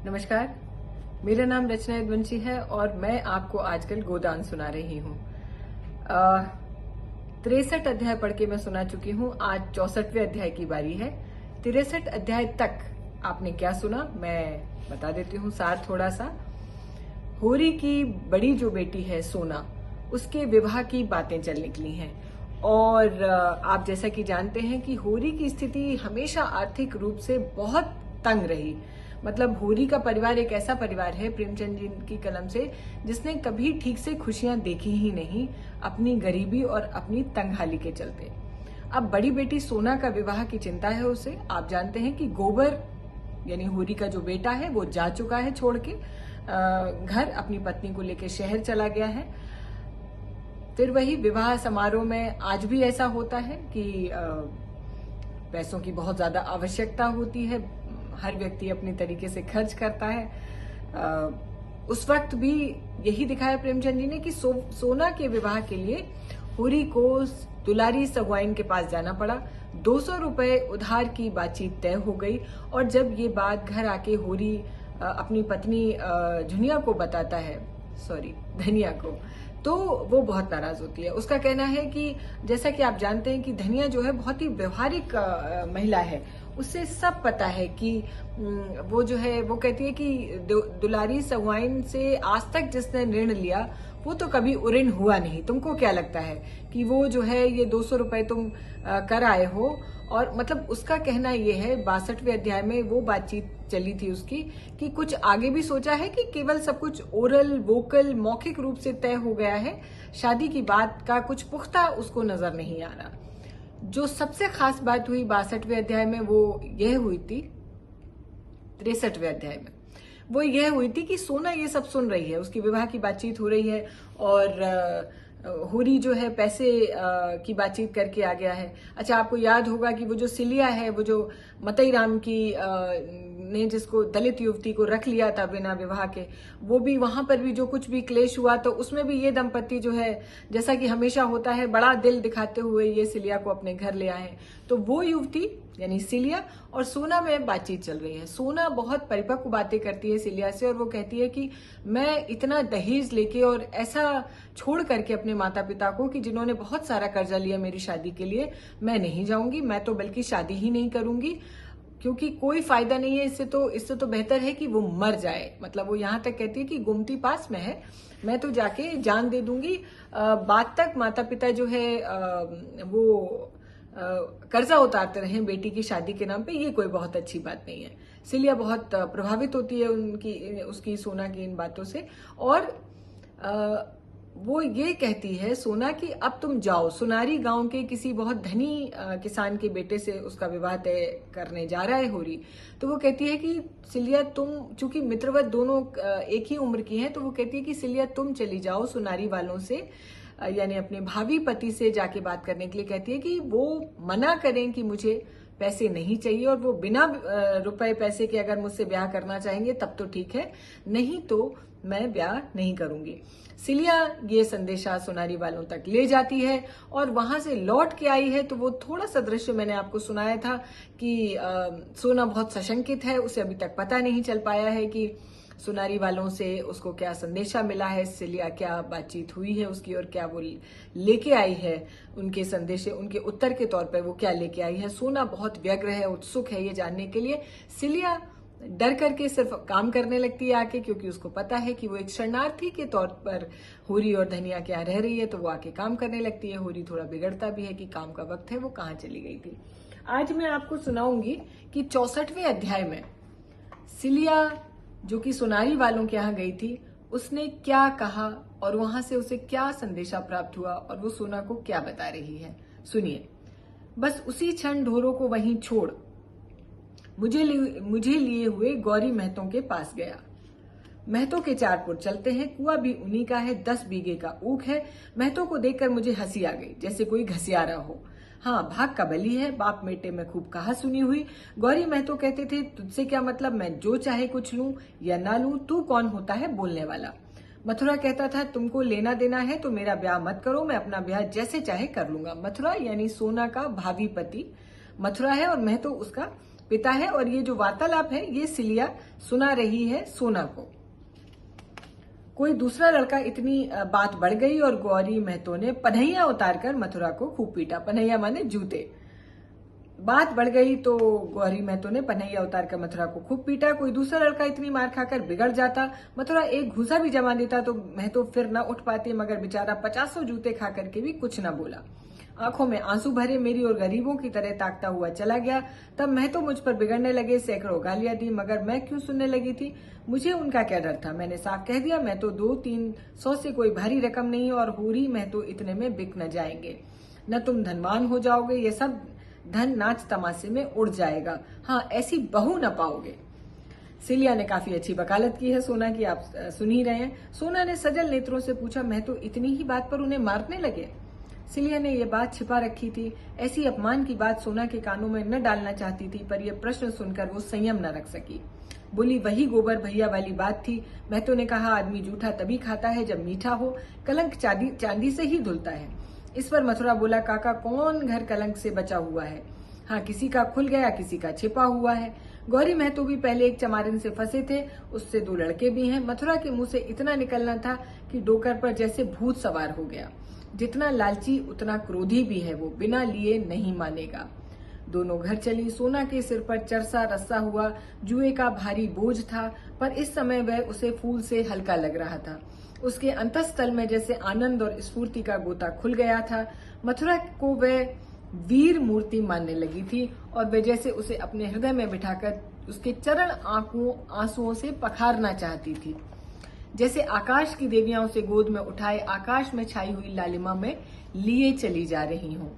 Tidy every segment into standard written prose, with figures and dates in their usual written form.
नमस्कार, मेरा नाम रचना यदुवंशी है और मैं आपको आजकल गोदान सुना रही हूँ। 63 अध्याय पढ़ के मैं सुना चुकी हूँ। आज 64वें अध्याय की बारी है। 63 अध्याय तक आपने क्या सुना मैं बता देती हूँ सार थोड़ा सा। होरी की बड़ी जो बेटी है सोना, उसके विवाह की बातें चल निकली हैं और आप जैसा कि जानते हैं कि होरी की स्थिति हमेशा आर्थिक रूप से बहुत तंग रही। मतलब होरी का परिवार एक ऐसा परिवार है प्रेमचंद जी की कलम से जिसने कभी ठीक से खुशियां देखी ही नहीं, अपनी गरीबी और अपनी तंगहाली के चलते। अब बड़ी बेटी सोना का विवाह की चिंता है उसे। आप जानते हैं कि गोबर यानी होरी का जो बेटा है वो जा चुका है छोड़ के घर, अपनी पत्नी को लेकर शहर चला गया है। फिर वही विवाह समारोह में आज भी ऐसा होता है कि पैसों की बहुत ज्यादा आवश्यकता होती है, हर व्यक्ति अपनी तरीके से खर्च करता है। उस वक्त भी यही दिखाया प्रेमचंद जी ने कि सोना के विवाह के लिए होरी को दुलारी सगुआइन के पास जाना पड़ा। 200 रुपए उधार की बातचीत तय हो गई और जब ये बात घर आके होरी अपनी पत्नी झुनिया को बताता है, धनिया को, तो वो बहुत नाराज होती है। उसका कहना है कि जैसा कि आप जानते हैं कि धनिया जो है बहुत ही व्यवहारिक महिला है, उससे सब पता है कि वो जो है वो कहती है कि दुलारी सगुआइन से आज तक जिसने ऋण लिया वो तो कभी उऋण हुआ नहीं। तुमको क्या लगता है कि वो जो है ये 200 रुपए तुम कर आए हो? और मतलब उसका कहना ये है 62वें अध्याय में वो बातचीत चली थी उसकी कि कुछ आगे भी सोचा है कि केवल सब कुछ ओरल वोकल मौखिक रूप से तय हो गया है, शादी की बात का कुछ पुख्ता उसको नजर नहीं आ रहा। जो सबसे खास बात हुई 62वें अध्याय में वो यह हुई थी, 63वें अध्याय में वो यह हुई थी कि सोना ये सब सुन रही है, उसकी विवाह की बातचीत हो रही है और होरी जो है पैसे की बातचीत करके आ गया है। अच्छा, आपको याद होगा कि वो जो सिलिया है, वो जो मतई राम की ने जिसको दलित युवती को रख लिया था बिना विवाह के, वो भी वहां पर भी जो कुछ भी क्लेश हुआ तो उसमें भी ये दंपत्ति जो है जैसा कि हमेशा होता है बड़ा दिल दिखाते हुए ये सिलिया को अपने घर ले आए। तो वो युवती यानी सिलिया और सोना में बातचीत चल रही है। सोना बहुत परिपक्व बातें करती है सिलिया से और वो कहती है कि मैं इतना दहेज लेके और ऐसा छोड़ करके अपने माता पिता को कि जिन्होंने बहुत सारा कर्जा लिया मेरी शादी के लिए, मैं नहीं जाऊंगी। मैं तो बल्कि शादी ही नहीं करूंगी क्योंकि कोई फायदा नहीं है। इससे तो बेहतर है कि वो मर जाए। मतलब वो यहाँ तक कहती है कि गुमती पास में है, मैं तो जाके जान दे दूंगी। बाद तक माता पिता जो है वो कर्जा उतारते रहे बेटी की शादी के नाम पे, ये कोई बहुत अच्छी बात नहीं है। सिलिया बहुत प्रभावित होती है उसकी सोना की इन बातों से और वो ये कहती है सोना कि अब तुम जाओ। सुनारी गांव के किसी बहुत धनी किसान के बेटे से उसका विवाह तय करने जा रहा है होरी। तो वो कहती है कि सिलिया तुम, चूंकि मित्रवत दोनों एक ही उम्र की हैं, तो वो कहती है कि सिलिया तुम चली जाओ सुनारी वालों से, यानी अपने भावी पति से जाके बात करने के लिए कहती है कि वो मना करें कि मुझे पैसे नहीं चाहिए और वो बिना रुपए पैसे के अगर मुझसे ब्याह करना चाहेंगे तब तो ठीक है, नहीं तो मैं ब्याह नहीं करूंगी। सिलिया ये संदेशा सुनारी वालों तक ले जाती है और वहां से लौट के आई है तो वो थोड़ा सा दृश्य मैंने आपको सुनाया था कि सोना बहुत सशंकित है, उसे अभी तक पता नहीं चल पाया है कि सुनारी वालों से उसको क्या संदेशा मिला है, सिलिया क्या बातचीत हुई है उसकी और क्या वो लेके आई है, उनके संदेशे, उनके उत्तर के तौर पर वो क्या लेके आई है। सोना बहुत व्यग्र है, उत्सुक है ये जानने के लिए। सिलिया डर करके सिर्फ काम करने लगती है आके, क्योंकि उसको पता है कि वो एक शरणार्थी के तौर पर होरी और धनिया के यहाँ रह रही है, तो वो आके काम करने लगती है। होरी थोड़ा बिगड़ता भी है कि काम का वक्त है, वो कहाँ चली गई थी। आज मैं आपको सुनाऊंगी कि 64वें अध्याय में सिलिया जो कि सुनारी वालों के यहाँ गई थी, उसने क्या कहा और वहां से उसे क्या संदेशा प्राप्त हुआ और वो सोना को क्या बता रही है। सुनिए। बस उसी क्षण ढोरों को वहीं छोड़ मुझे लिए हुए गौरी महतों के पास गया। महतों के 4 पुर चलते हैं, कुआं भी उन्हीं का है, 10 बीघे का ऊख है। महतों को देखकर मुझे हंसी आ गई, जैसे कोई घसियारा हो। हाँ, भाग का बली है, बाप बेटे में खूब कहा सुनी हुई। गौरी महतो कहते थे, तुझसे क्या मतलब, मैं जो चाहे कुछ लूं या ना लूं, तू कौन होता है बोलने वाला। मथुरा कहता था, तुमको लेना देना है तो मेरा ब्याह मत करो, मैं अपना ब्याह जैसे चाहे कर लूंगा। मथुरा यानी सोना का भावी पति मथुरा है और महतो उसका पिता है और ये जो वार्तालाप है ये सिलिया सुना रही है सोना को। कोई दूसरा लड़का, इतनी बात बढ़ गई और गौरी महतो ने पन्हैया उतारकर मथुरा को खूब पीटा। पन्हैया माने जूते। बात बढ़ गई तो गौरी महतो ने पन्हैया उतारकर मथुरा को खूब पीटा। कोई दूसरा लड़का इतनी मार खाकर बिगड़ जाता, मथुरा एक घूसा भी जमा देता तो महतो फिर न उठ पाते, मगर बेचारा 50 जूते खा करके भी कुछ न बोला। आंखों में आंसू भरे मेरी और गरीबों की तरह ताकता हुआ चला गया। तब महतो मुझ पर बिगड़ने लगे, सैकड़ों गालियां दी, मगर मैं क्यों सुनने लगी थी? मुझे उनका क्या डर था? मैंने साफ कह दिया, मैं तो 200-300 से कोई भारी रकम नहीं और होरी महतो इतने में बिक न जाएंगे। न तुम धनवान हो जाओगे, ये सब धन नाच तमाशे में उड़ जाएगा। हाँ, ऐसी बहू न पाओगे। सिलिया ने काफी अच्छी वकालत की है सोना की, आप सुन ही रहे हैं। सोना ने सजल नेत्रों से पूछा, मैं तो इतनी ही बात पर उन्हें मारने लगे? सिलिया ने यह बात छिपा रखी थी। ऐसी अपमान की बात सोना के कानों में न डालना चाहती थी, पर यह प्रश्न सुनकर वो संयम न रख सकी। बोली, वही गोबर भैया वाली बात थी। महतो ने कहा, आदमी जूठा तभी खाता है जब मीठा हो, कलंक चांदी से ही धुलता है। इस पर मथुरा बोला, काका कौन घर कलंक से बचा हुआ है? हाँ, किसी का खुल गया, किसी का छिपा हुआ है। गौरी महतो भी पहले एक चमारिन से फंसे थे, उससे 2 लड़के भी हैं। मथुरा के मुंह से इतना निकलना था कि डोकर पर जैसे भूत सवार हो गया। जितना लालची उतना क्रोधी भी है, वो बिना लिए नहीं मानेगा। दोनों घर चली। सोना के सिर पर चरसा रस्सा हुआ जुए का भारी बोझ था, पर इस समय वह उसे फूल से हल्का लग रहा था। उसके अंतःस्थल में जैसे आनंद और स्फूर्ति का गोता खुल गया था। मथुरा को वह वीर मूर्ति मानने लगी थी और वह जैसे उसे अपने हृदय में बिठाकर उसके चरण आंसुओं से पखारना चाहती थी, जैसे आकाश की देवियां उसे गोद में उठाए आकाश में छाई हुई लालिमा में लिए चली जा रही हों।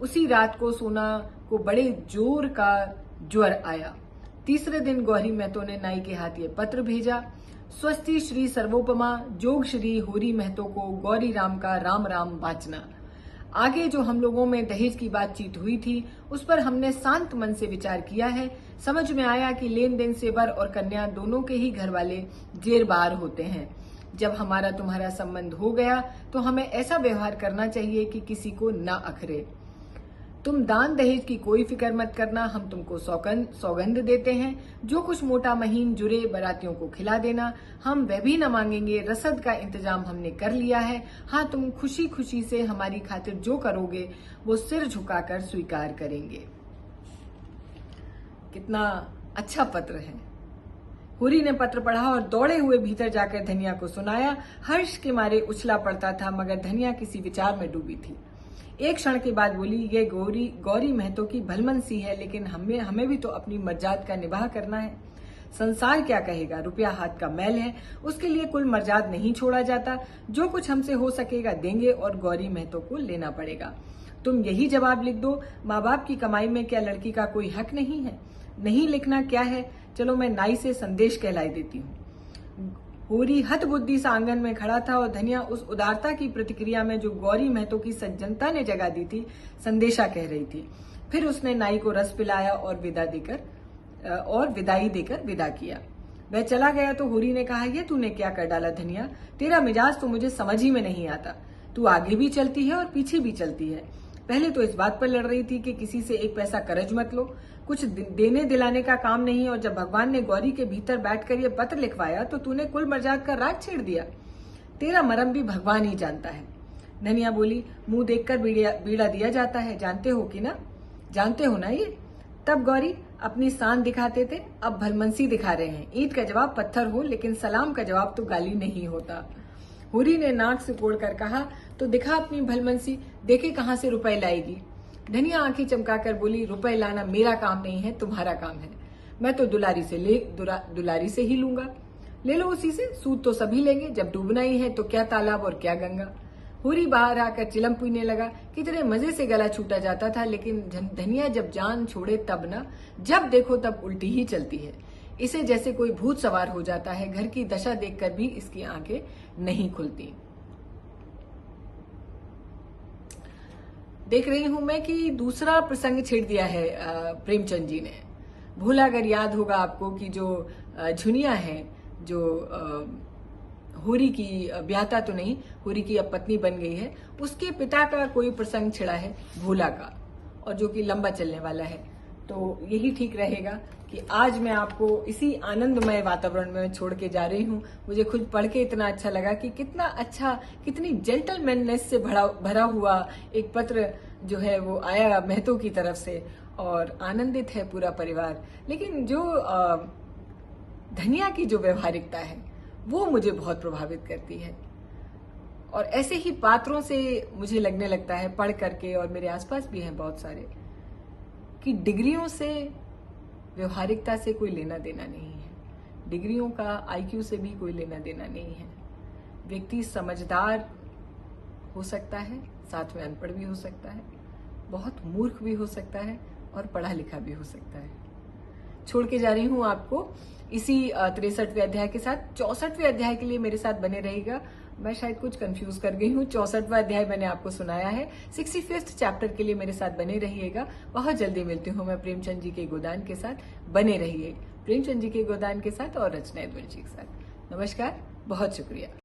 उसी रात को सोना को बड़े जोर का ज्वर आया। तीसरे दिन गौरी महतो ने नाई के हाथ ये पत्र भेजा, स्वस्ति श्री सर्वोपमा जोग श्री होरी महतो को गौरी राम का राम राम वाचना। आगे जो हम लोगों में दहेज की बातचीत हुई थी उस पर हमने शांत मन से विचार किया है। समझ में आया कि लेन देन से वर और कन्या दोनों के ही घर वाले जेरबार होते हैं। जब हमारा तुम्हारा संबंध हो गया तो हमें ऐसा व्यवहार करना चाहिए कि किसी को ना अखरे। तुम दान दहेज की कोई फिक्र मत करना, हम तुमको सौगंध देते हैं। जो कुछ मोटा महीन जुरे बरातियों को खिला देना, हम वह भी न मांगेंगे। रसद का इंतजाम हमने कर लिया है। हाँ, तुम खुशी खुशी से हमारी खातिर जो करोगे वो सिर झुकाकर स्वीकार करेंगे। कितना अच्छा पत्र है। हुरी ने पत्र पढ़ा और दौड़े हुए भीतर जाकर धनिया को सुनाया। हर्ष के मारे उछला पड़ता था, मगर धनिया किसी विचार में डूबी थी। एक क्षण के बाद बोली, ये गौरी महतो की भलमन सी है, लेकिन हमें भी तो अपनी मर्जाद का निबाह करना है। संसार क्या कहेगा, रुपया हाथ का मैल है, उसके लिए कुल मर्जाद नहीं छोड़ा जाता। जो कुछ हमसे हो सकेगा देंगे और गौरी महतो को लेना पड़ेगा। तुम यही जवाब लिख दो। माँ बाप की कमाई में क्या लड़की का कोई हक नहीं है? नहीं लिखना क्या है, चलो मैं नाई से संदेश कहलाई देती हूँ। होरी हत बुद्धि सा आंगन में खड़ा था और धनिया उस उदारता की प्रतिक्रिया में जो गौरी महतो की सज्जनता ने जगा दी थी संदेशा कह रही थी। फिर उसने नाई को रस पिलाया और विदाई देकर विदा किया। वह चला गया तो होरी ने कहा, ये तूने क्या कर डाला धनिया? तेरा मिजाज तो मुझे समझ ही में नहीं आता। तू आगे भी चलती है और पीछे भी चलती है। पहले तो इस बात पर लड़ रही थी कि किसी से एक पैसा कर्ज मत लो, कुछ देने दिलाने का काम नहीं, और जब भगवान ने गौरी के भीतर बैठकर ये पत्र लिखवाया तो तूने कुल मर्जाद का राग छेड़ दिया। तेरा मरम भी भगवान ही जानता है। धनिया बोली, मुंह देखकर बीड़ा दिया जाता है, जानते हो ना ये? तब गौरी अपनी शान दिखाते थे, अब भलमनसी दिखा रहे हैं। ईंट का जवाब पत्थर हो, लेकिन सलाम का जवाब तो गाली नहीं होता। हुरी ने नाक से कोड़कर कहा, तो दिखा अपनी भलमनसी, देखे कहां से रुपए लाएगी। धनिया आंखें चमकाकर बोली, रुपए लाना मेरा काम नहीं है, तुम्हारा काम है। मैं तो दुलारी से ही लूंगा। ले लो उसी से, सूद तो सभी लेंगे। जब डूबना ही है तो क्या तालाब और क्या गंगा। हुरी बाहर आकर चिलम पीने लगा। कितने मजे से गला छूटा जाता था, लेकिन धनिया जब जान छोड़े तब ना, जब देखो तब उल्टी ही चलती है। इसे जैसे कोई भूत सवार हो जाता है। घर की दशा देखकर भी इसकी आंखें नहीं खुलती। देख रही हूं मैं कि दूसरा प्रसंग छेड़ दिया है प्रेमचंद जी ने। भूला अगर याद होगा आपको कि जो झुनिया है, जो हुरी की ब्याहता तो नहीं, हुरी की अब पत्नी बन गई है, उसके पिता का कोई प्रसंग छिड़ा है भूला का, और जो कि लंबा चलने वाला है। तो यही ठीक रहेगा कि आज मैं आपको इसी आनंदमय वातावरण में छोड़ के जा रही हूँ। मुझे खुद पढ़ के इतना अच्छा लगा कि कितना अच्छा, कितनी जेंटलमैननेस से भरा हुआ एक पत्र जो है वो आया महतो की तरफ से, और आनंदित है पूरा परिवार। लेकिन जो धनिया की जो व्यवहारिकता है वो मुझे बहुत प्रभावित करती है, और ऐसे ही पात्रों से मुझे लगने लगता है पढ़ करके, और मेरे आसपास भी हैं बहुत सारे, कि डिग्रियों से, व्यवहारिकता से कोई लेना देना नहीं है। डिग्रियों का आईक्यू से भी कोई लेना देना नहीं है। व्यक्ति समझदार हो सकता है, साथ में अनपढ़ भी हो सकता है, बहुत मूर्ख भी हो सकता है, और पढ़ा लिखा भी हो सकता है। छोड़ के जा रही हूं आपको इसी 63वें अध्याय के साथ। 64वें अध्याय के लिए मेरे साथ बने रहेगा। मैं शायद कुछ कंफ्यूज कर गई हूँ। 64वां अध्याय मैंने आपको सुनाया है। 65th चैप्टर के लिए मेरे साथ बने रहिएगा। बहुत जल्दी मिलती हूँ मैं प्रेमचंद जी के गोदान के साथ। बने रहिए प्रेमचंद जी के गोदान के साथ और रचना यदुवंशी के साथ। नमस्कार, बहुत शुक्रिया।